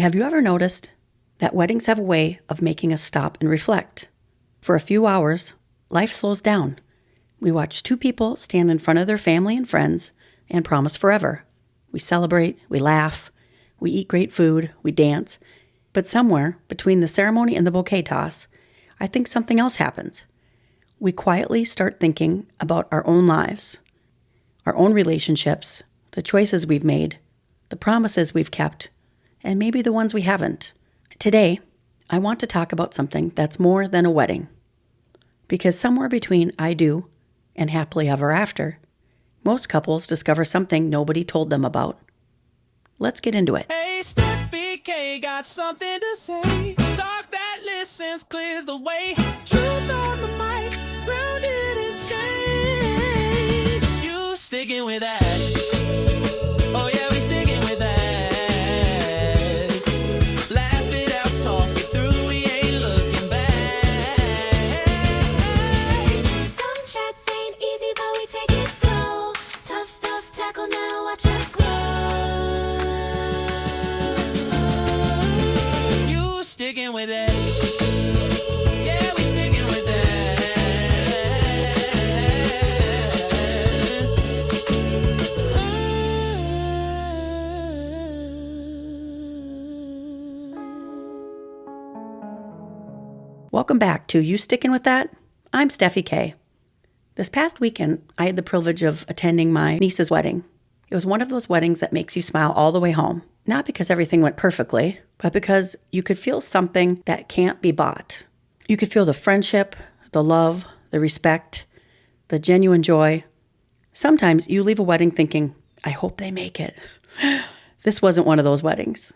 Have you ever noticed that weddings have a way of making us stop and reflect? For a few hours, life slows down. We watch two people stand in front of their family and friends and promise forever. We celebrate, we laugh, we eat great food, we dance. But somewhere between the ceremony and the bouquet toss, I think something else happens. We quietly start thinking about our own lives, our own relationships, the choices we've made, the promises we've kept, and maybe the ones we haven't. Today, I want to talk about something that's more than a wedding. Because somewhere between I do and happily ever after, most couples discover something nobody told them about. Let's get into it. Hey, Steffi K got something to say. Talk that listens, clears the way. Truth on the mic, grounded in change. You sticking with that? Oh yeah, we sticking with that. Laugh it out, talk it through, we ain't looking back. Some chats ain't easy, but we take it slow. Tough stuff, tackle now, watch us glow. You sticking with that? Yeah, we sticking with that. Welcome back to You Stickin' With That? I'm Steffi K. This past weekend, I had the privilege of attending my niece's wedding. It was one of those weddings that makes you smile all the way home. Not because everything went perfectly, but because you could feel something that can't be bought. You could feel the friendship, the love, the respect, the genuine joy. Sometimes you leave a wedding thinking, I hope they make it. This wasn't one of those weddings.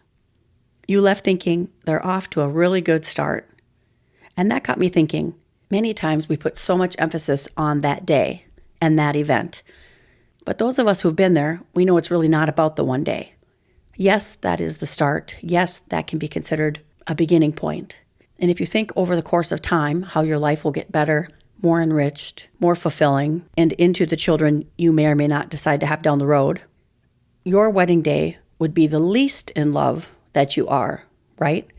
You left thinking they're off to a really good start. And that got me thinking, many times we put so much emphasis on that day and that event. But those of us who've been there, we know it's really not about the one day. Yes, that is the start. Yes, that can be considered a beginning point. And if you think over the course of time how your life will get better, more enriched, more fulfilling, and into the children you may or may not decide to have down the road, your wedding day would be the least in love that you are, right?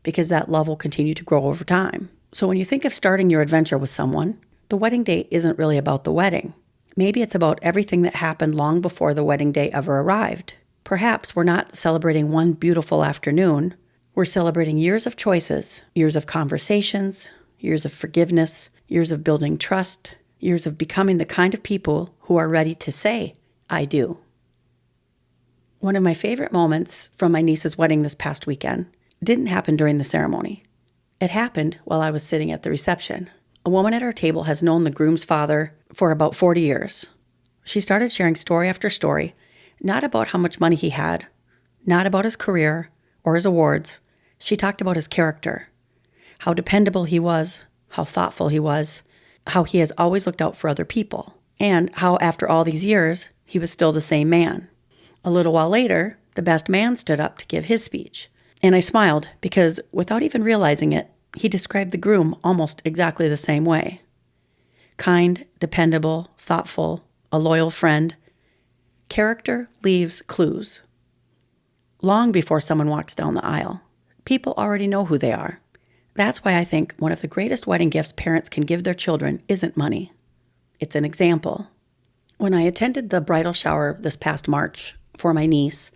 Because that love will continue to grow over time. So when you think of starting your adventure with someone, the wedding day isn't really about the wedding. Maybe it's about everything that happened long before the wedding day ever arrived. Perhaps we're not celebrating one beautiful afternoon. We're celebrating years of choices, years of conversations, years of forgiveness, years of building trust, years of becoming the kind of people who are ready to say, I do. One of my favorite moments from my niece's wedding this past weekend didn't happen during the ceremony. It happened while I was sitting at the reception. A woman at our table has known the groom's father for about 40 years. She started sharing story after story, not about how much money he had, not about his career or his awards. She talked about his character, how dependable he was, how thoughtful he was, how he has always looked out for other people, and how after all these years, he was still the same man. A little while later, the best man stood up to give his speech. And I smiled because, without even realizing it, he described the groom almost exactly the same way. Kind, dependable, thoughtful, a loyal friend. Character leaves clues. Long before someone walks down the aisle, people already know who they are. That's why I think one of the greatest wedding gifts parents can give their children isn't money. It's an example. When I attended the bridal shower this past March for my niece,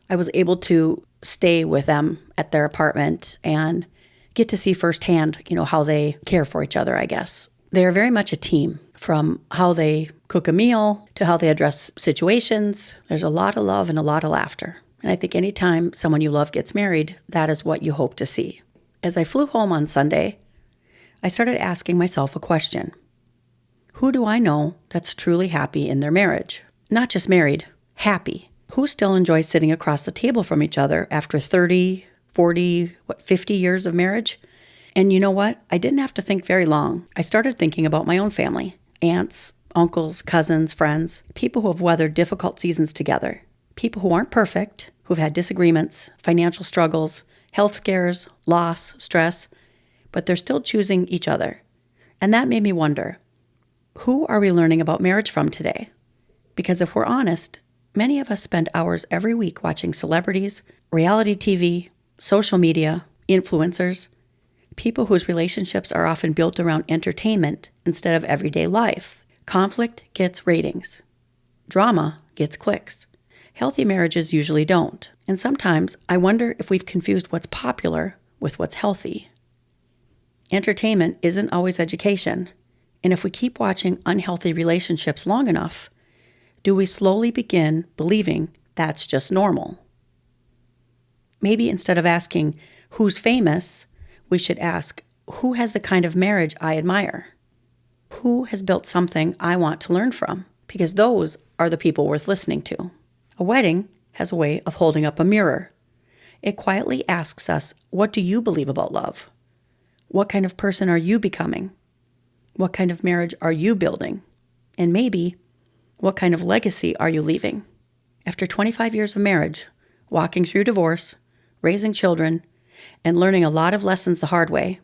I was able to stay with them at their apartment and get to see firsthand, how they care for each other, I guess. They are very much a team, from how they cook a meal to how they address situations. There's a lot of love and a lot of laughter. And I think anytime someone you love gets married, that is what you hope to see. As I flew home on Sunday, I started asking myself a question. Who do I know that's truly happy in their marriage? Not just married, happy. Who still enjoys sitting across the table from each other after 30, 40, 50 years of marriage? And you know what? I didn't have to think very long. I started thinking about my own family. Aunts, uncles, cousins, friends, people who have weathered difficult seasons together. People who aren't perfect, who've had disagreements, financial struggles, health scares, loss, stress, but they're still choosing each other. And that made me wonder, who are we learning about marriage from today? Because if we're honest, many of us spend hours every week watching celebrities, reality TV, social media, influencers, people whose relationships are often built around entertainment instead of everyday life. Conflict gets ratings. Drama gets clicks. Healthy marriages usually don't. And sometimes I wonder if we've confused what's popular with what's healthy. Entertainment isn't always education. And if we keep watching unhealthy relationships long enough, do we slowly begin believing that's just normal? Maybe instead of asking who's famous, we should ask who has the kind of marriage I admire? Who has built something I want to learn from? Because those are the people worth listening to. A wedding has a way of holding up a mirror. It quietly asks us, what do you believe about love? What kind of person are you becoming? What kind of marriage are you building? And maybe, what kind of legacy are you leaving? After 25 years of marriage, walking through divorce, raising children, and learning a lot of lessons the hard way,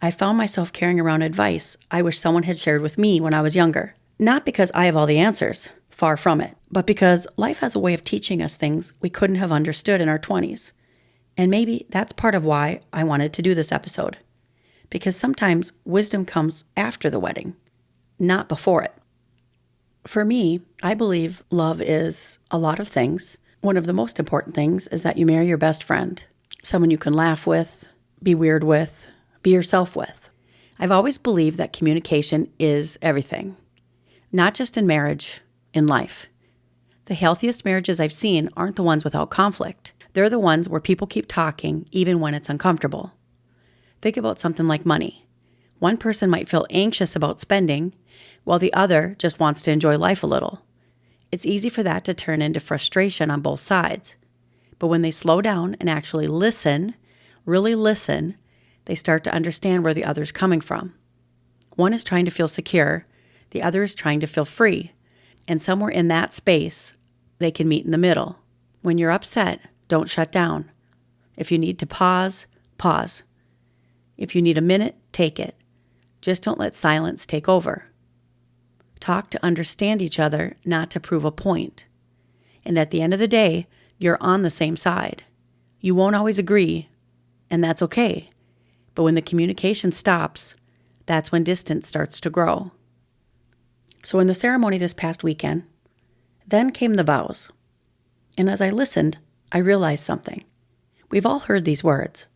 I found myself carrying around advice I wish someone had shared with me when I was younger. Not because I have all the answers, far from it, but because life has a way of teaching us things we couldn't have understood in our 20s. And maybe that's part of why I wanted to do this episode. Because sometimes wisdom comes after the wedding, not before it. For me, I believe love is a lot of things. One of the most important things is that you marry your best friend, someone you can laugh with, be weird with, be yourself with. I've always believed that communication is everything, not just in marriage, in life. The healthiest marriages I've seen aren't the ones without conflict. They're the ones where people keep talking even when it's uncomfortable. Think about something like money. One person might feel anxious about spending, while the other just wants to enjoy life a little. It's easy for that to turn into frustration on both sides. But when they slow down and actually listen, really listen, they start to understand where the other's coming from. One is trying to feel secure, the other is trying to feel free. And somewhere in that space, they can meet in the middle. When you're upset, don't shut down. If you need to pause, pause. If you need a minute, take it. Just don't let silence take over. Talk to understand each other, not to prove a point. And at the end of the day, you're on the same side. You won't always agree, and that's okay. But when the communication stops, that's when distance starts to grow. So in the ceremony this past weekend, then came the vows. And as I listened, I realized something. We've all heard these words,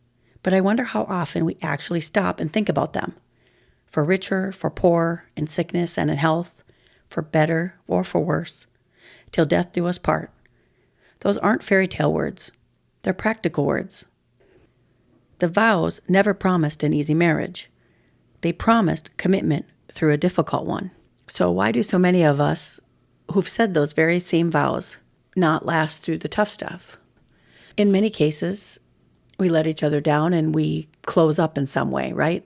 but I wonder how often we actually stop and think about them. For richer, for poor, in sickness and in health, for better or for worse, till death do us part. Those aren't fairy tale words. They're practical words. The vows never promised an easy marriage. They promised commitment through a difficult one. So why do so many of us who've said those very same vows not last through the tough stuff? In many cases, we let each other down and we close up in some way, right?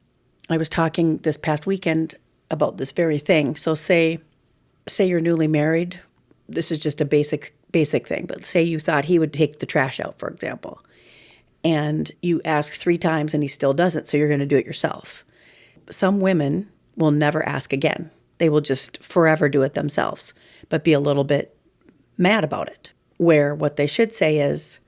I was talking this past weekend about this very thing. So say you're newly married. This is just a basic thing, but say you thought he would take the trash out, for example, and you ask 3 times and he still doesn't, so you're going to do it yourself. Some women will never ask again. They will just forever do it themselves, but be a little bit mad about it. Where what they should say is,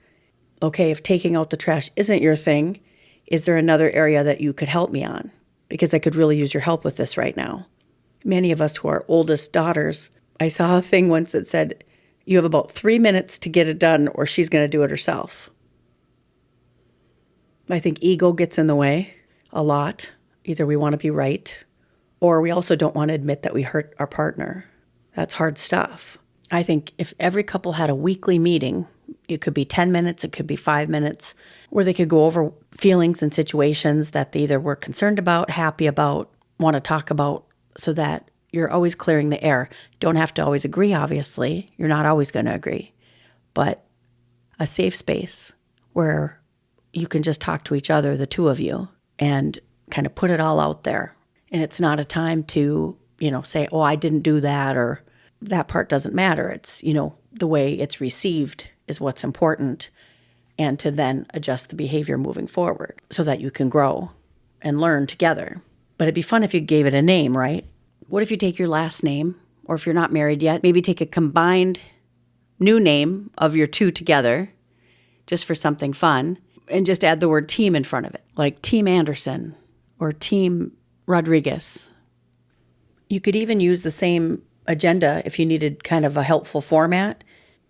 okay, if taking out the trash isn't your thing, is there another area that you could help me on? Because I could really use your help with this right now. Many of us who are oldest daughters, I saw a thing once that said, you have about 3 minutes to get it done or she's going to do it herself. I think ego gets in the way a lot. Either we want to be right, or we also don't want to admit that we hurt our partner. That's hard stuff. I think if every couple had a weekly meeting, it could be 10 minutes, it could be 5 minutes, where they could go over feelings and situations that they either were concerned about, happy about, want to talk about, so that you're always clearing the air. Don't have to always agree, obviously. You're not always going to agree. But a safe space where you can just talk to each other, the two of you, and kind of put it all out there. And it's not a time to, say, oh, I didn't do that, or that part doesn't matter. It's, the way it's received is what's important, and to then adjust the behavior moving forward so that you can grow and learn together. But it'd be fun if you gave it a name, right? What if you take your last name, or if you're not married yet, maybe take a combined new name of your two together, just for something fun. and just add the word team in front of it, like Team Anderson or Team Rodriguez. You could even use the same agenda if you needed kind of a helpful format,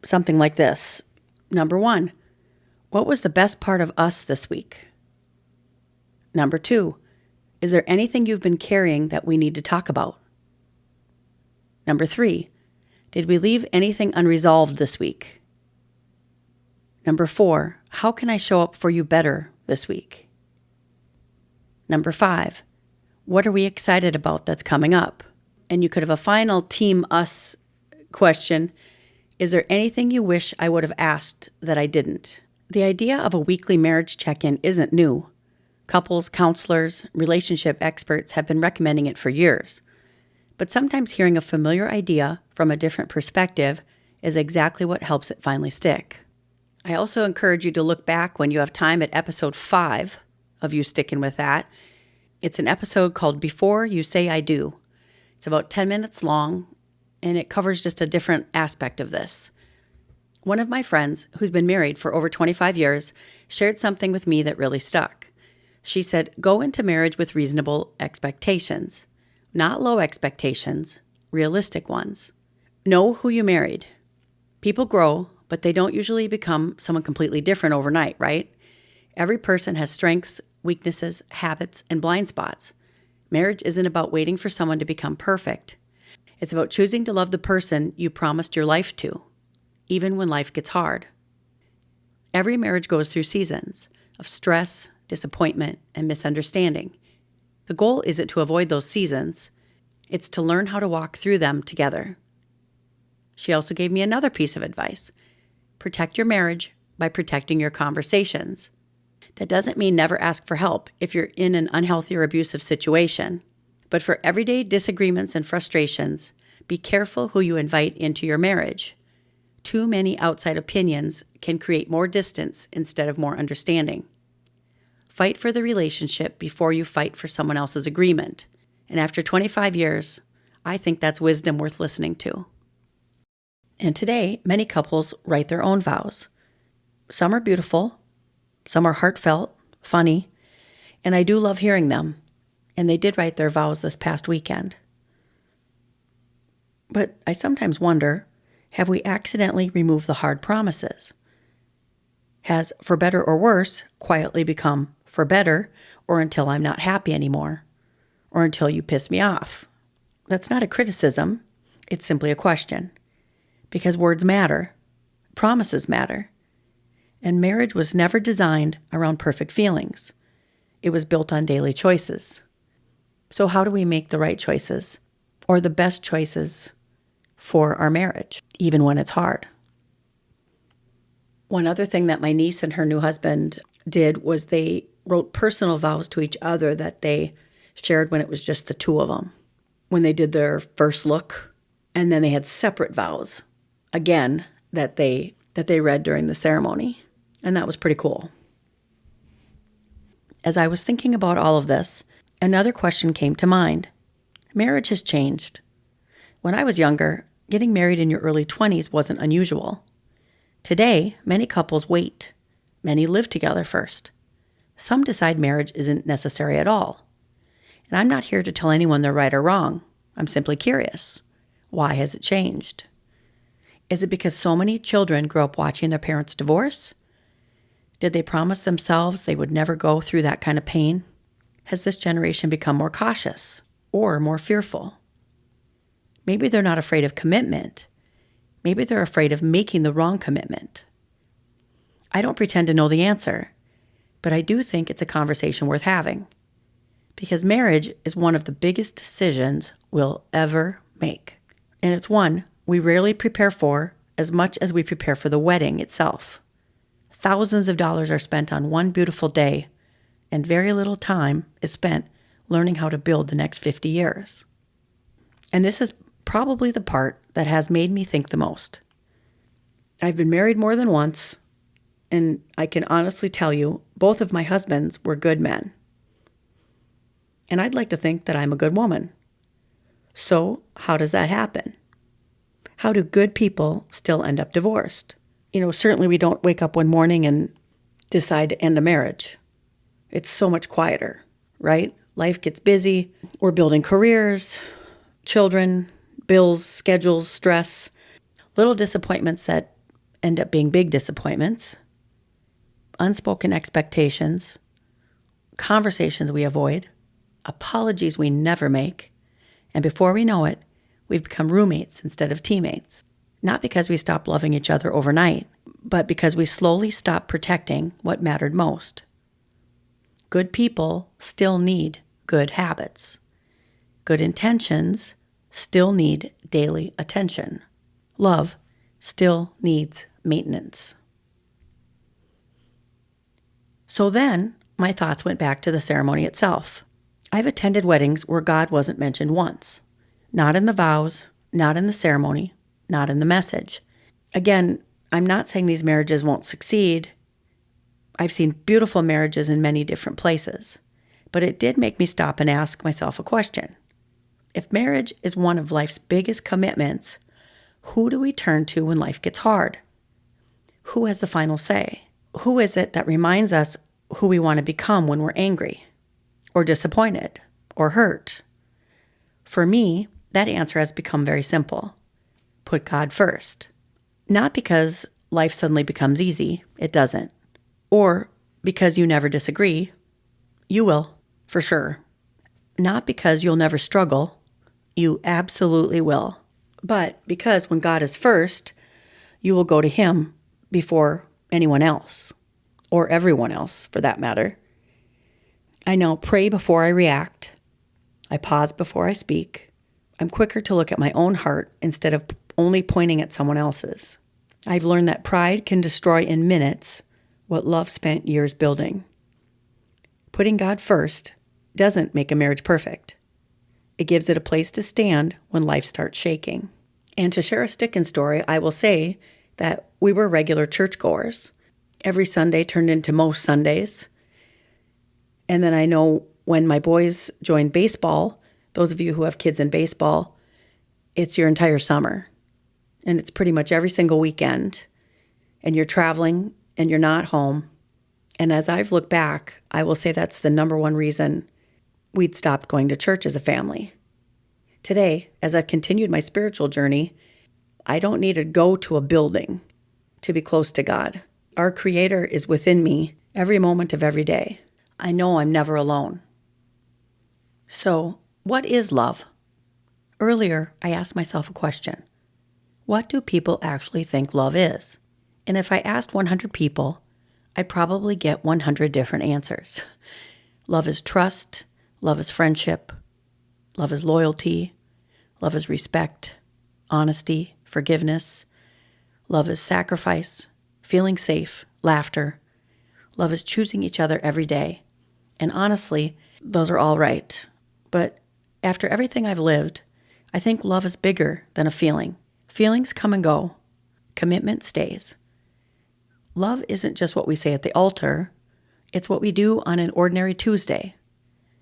something like this. Number 1, what was the best part of us this week? Number 2, is there anything you've been carrying that we need to talk about? Number 3, did we leave anything unresolved this week? Number 4, how can I show up for you better this week? Number 5, what are we excited about that's coming up? And you could have a final team us question. Is there anything you wish I would have asked that I didn't? The idea of a weekly marriage check-in isn't new. Couples, counselors, relationship experts have been recommending it for years. But sometimes hearing a familiar idea from a different perspective is exactly what helps it finally stick. I also encourage you to look back when you have time at episode 5 of You Sticking With That. It's an episode called Before You Say I Do. It's about 10 minutes long, and it covers just a different aspect of this. One of my friends, who's been married for over 25 years, shared something with me that really stuck. She said, go into marriage with reasonable expectations. Not low expectations, realistic ones. Know who you married. People grow, but they don't usually become someone completely different overnight, right? Every person has strengths, weaknesses, habits, and blind spots. Marriage isn't about waiting for someone to become perfect. It's about choosing to love the person you promised your life to, even when life gets hard. Every marriage goes through seasons of stress, disappointment, and misunderstanding. The goal isn't to avoid those seasons. It's to learn how to walk through them together. She also gave me another piece of advice. Protect your marriage by protecting your conversations. That doesn't mean never ask for help if you're in an unhealthy or abusive situation. But for everyday disagreements and frustrations, be careful who you invite into your marriage. Too many outside opinions can create more distance instead of more understanding. Fight for the relationship before you fight for someone else's agreement. And after 25 years, I think that's wisdom worth listening to. And today, many couples write their own vows. Some are beautiful, some are heartfelt, funny, and I do love hearing them. And they did write their vows this past weekend. But I sometimes wonder, have we accidentally removed the hard promises? Has for better or worse quietly become for better or until I'm not happy anymore, or until you piss me off? That's not a criticism, it's simply a question. Because words matter, promises matter, and marriage was never designed around perfect feelings. It was built on daily choices. So how do we make the right choices, or the best choices for our marriage, even when it's hard? One other thing that my niece and her new husband did was they wrote personal vows to each other that they shared when it was just the two of them, when they did their first look, and then they had separate vows, again, that they read during the ceremony, and that was pretty cool. As I was thinking about all of this, another question came to mind. Marriage has changed. When I was younger, getting married in your early 20s wasn't unusual. Today, many couples wait. Many live together first. Some decide marriage isn't necessary at all. And I'm not here to tell anyone they're right or wrong. I'm simply curious. Why has it changed? Is it because so many children grew up watching their parents divorce? Did they promise themselves they would never go through that kind of pain? Has this generation become more cautious or more fearful? Maybe they're not afraid of commitment. Maybe they're afraid of making the wrong commitment. I don't pretend to know the answer, but I do think it's a conversation worth having. Because marriage is one of the biggest decisions we'll ever make. And it's one we rarely prepare for as much as we prepare for the wedding itself. Thousands of dollars are spent on one beautiful day, and very little time is spent learning how to build the next 50 years. And this is probably the part that has made me think the most. I've been married more than once, and I can honestly tell you, both of my husbands were good men. And I'd like to think that I'm a good woman. So, how does that happen? How do good people still end up divorced? Certainly we don't wake up one morning and decide to end a marriage. It's so much quieter, right? Life gets busy. We're building careers, children, bills, schedules, stress, little disappointments that end up being big disappointments, unspoken expectations, conversations we avoid, apologies we never make, and before we know it, we've become roommates instead of teammates. Not because we stopped loving each other overnight, but because we slowly stopped protecting what mattered most. Good people still need good habits. Good intentions still need daily attention. Love still needs maintenance. So then, my thoughts went back to the ceremony itself. I've attended weddings where God wasn't mentioned once. Not in the vows, not in the ceremony, not in the message. Again, I'm not saying these marriages won't succeed. I've seen beautiful marriages in many different places. But it did make me stop and ask myself a question. If marriage is one of life's biggest commitments, who do we turn to when life gets hard? Who has the final say? Who is it that reminds us who we want to become when we're angry, or disappointed, or hurt? For me, that answer has become very simple. Put God first. Not because life suddenly becomes easy, it doesn't. Or because you never disagree, you will, for sure. Not because you'll never struggle, you absolutely will. But because when God is first, you will go to Him before anyone else, or everyone else for that matter. I now pray before I react. I pause before I speak. I'm quicker to look at my own heart instead of only pointing at someone else's. I've learned that pride can destroy in minutes what love spent years building. Putting God first doesn't make a marriage perfect. It gives it a place to stand when life starts shaking. And to share a Stickin' story, I will say that we were regular churchgoers. Every Sunday turned into most Sundays. And then I know when my boys joined baseball, those of you who have kids in baseball, it's your entire summer. And it's pretty much every single weekend. And you're traveling and you're not home. And as I've looked back, I will say that's the number one reason we'd stopped going to church as a family. Today, as I've continued my spiritual journey, I don't need to go to a building to be close to God. Our Creator is within me every moment of every day. I know I'm never alone. So, what is love? Earlier, I asked myself a question. What do people actually think love is? And if I asked 100 people, I'd probably get 100 different answers. Love is trust. Love is friendship. Love is loyalty. Love is respect, honesty, forgiveness. Love is sacrifice, feeling safe, laughter. Love is choosing each other every day. And honestly, those are all right. But after everything I've lived, I think love is bigger than a feeling. Feelings come and go. Commitment stays. Love isn't just what we say at the altar. It's what we do on an ordinary Tuesday.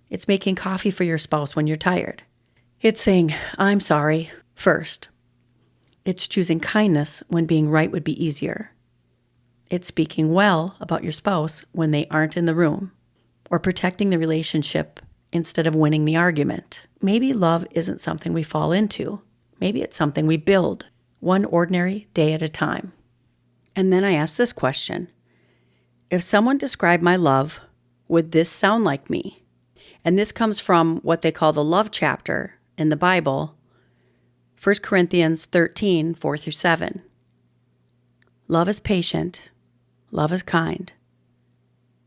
It's making coffee for your spouse when you're tired. It's saying, I'm sorry, first. It's choosing kindness when being right would be easier. It's speaking well about your spouse when they aren't in the room, or protecting the relationship instead of winning the argument. Maybe love isn't something we fall into. Maybe it's something we build, one ordinary day at a time. And then I ask this question. If someone described my love, would this sound like me? And this comes from what they call the love chapter in the Bible, 1 Corinthians 13, 4-7. Love is patient. Love is kind.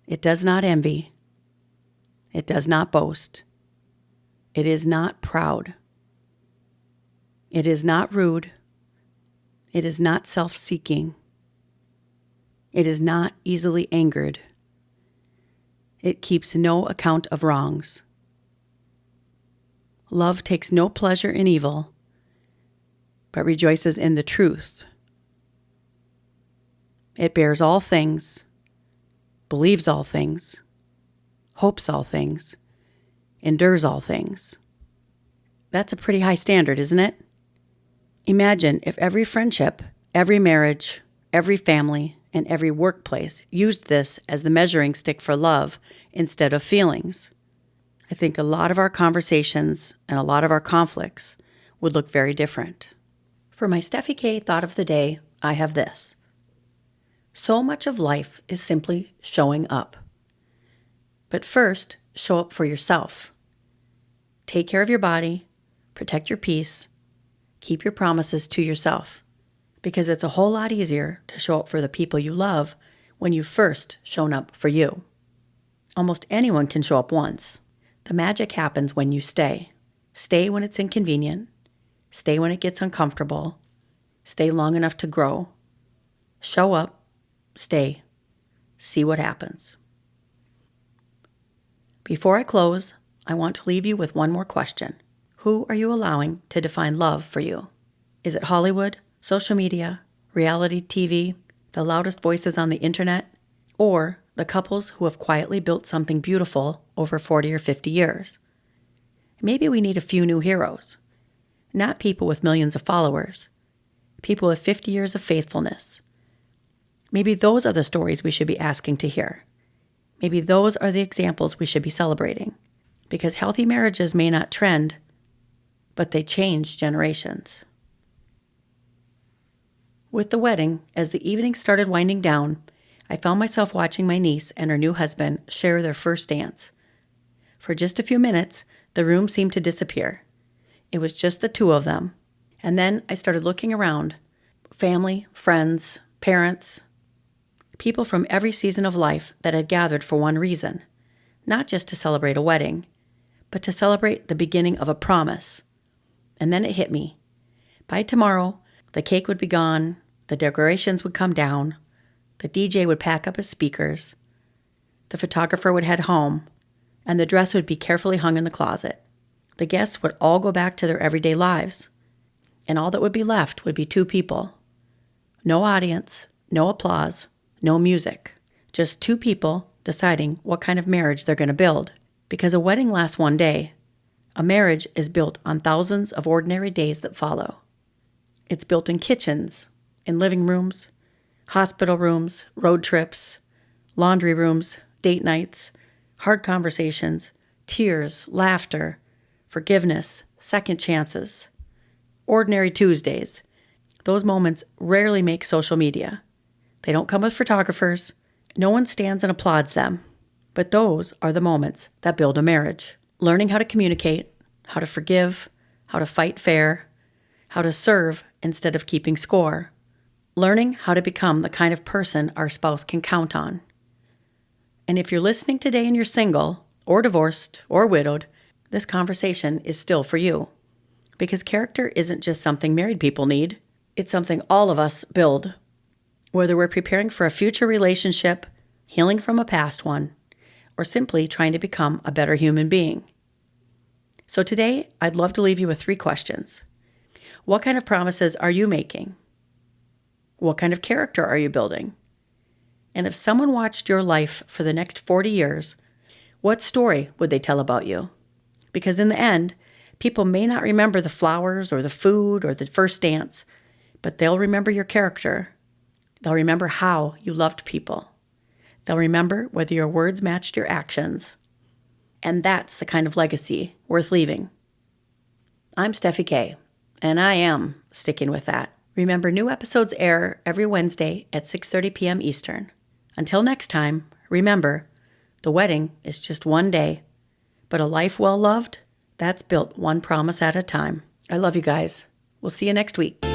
It does not envy. It does not boast. It is not proud. It is not rude. It is not self-seeking. It is not easily angered. It keeps no account of wrongs. Love takes no pleasure in evil, but rejoices in the truth. It bears all things, believes all things, hopes all things, endures all things. That's a pretty high standard, isn't it? Imagine if every friendship, every marriage, every family, and every workplace used this as the measuring stick for love instead of feelings, I think a lot of our conversations and a lot of our conflicts would look very different. For my Steffi K thought of the day, I have this. So much of life is simply showing up. But first, show up for yourself. Take care of your body, protect your peace, keep your promises to yourself, because it's a whole lot easier to show up for the people you love when you've first shown up for you. Almost anyone can show up once. The magic happens when you stay. Stay when it's inconvenient. Stay when it gets uncomfortable. Stay long enough to grow. Show up. Stay. See what happens. Before I close, I want to leave you with one more question. Who are you allowing to define love for you? Is it Hollywood, social media, reality TV, the loudest voices on the internet, or the couples who have quietly built something beautiful over 40 or 50 years? Maybe we need a few new heroes. Not people with millions of followers. People with 50 years of faithfulness. Maybe those are the stories we should be asking to hear. Maybe those are the examples we should be celebrating. Because healthy marriages may not trend, but they change generations. With the wedding, as the evening started winding down, I found myself watching my niece and her new husband share their first dance. For just a few minutes, the room seemed to disappear. It was just the two of them. And then I started looking around. Family, friends, parents, people from every season of life that had gathered for one reason. Not just to celebrate a wedding, but to celebrate the beginning of a promise. And then it hit me. By tomorrow, the cake would be gone, the decorations would come down, the DJ would pack up his speakers, the photographer would head home, and the dress would be carefully hung in the closet. The guests would all go back to their everyday lives, and all that would be left would be two people. No audience, no applause, no music, just two people deciding what kind of marriage they're going to build. Because a wedding lasts one day, a marriage is built on thousands of ordinary days that follow. It's built in kitchens, in living rooms, hospital rooms, road trips, laundry rooms, date nights, hard conversations, tears, laughter, forgiveness, second chances, ordinary Tuesdays. Those moments rarely make social media. They don't come with photographers. No one stands and applauds them. But those are the moments that build a marriage. Learning how to communicate, how to forgive, how to fight fair, how to serve instead of keeping score. Learning how to become the kind of person our spouse can count on. And if you're listening today and you're single, or divorced, or widowed, this conversation is still for you. Because character isn't just something married people need. It's something all of us build. Whether we're preparing for a future relationship, healing from a past one, or simply trying to become a better human being. So today, I'd love to leave you with 3 questions. What kind of promises are you making? What kind of character are you building? And if someone watched your life for the next 40 years, what story would they tell about you? Because in the end, people may not remember the flowers or the food or the first dance, but they'll remember your character. They'll remember how you loved people. They'll remember whether your words matched your actions. And that's the kind of legacy worth leaving. I'm Steffi K, and I am sticking with that. Remember, new episodes air every Wednesday at 6:30 p.m. Eastern. Until next time, remember, the wedding is just one day, but a life well loved, that's built one promise at a time. I love you guys. We'll see you next week.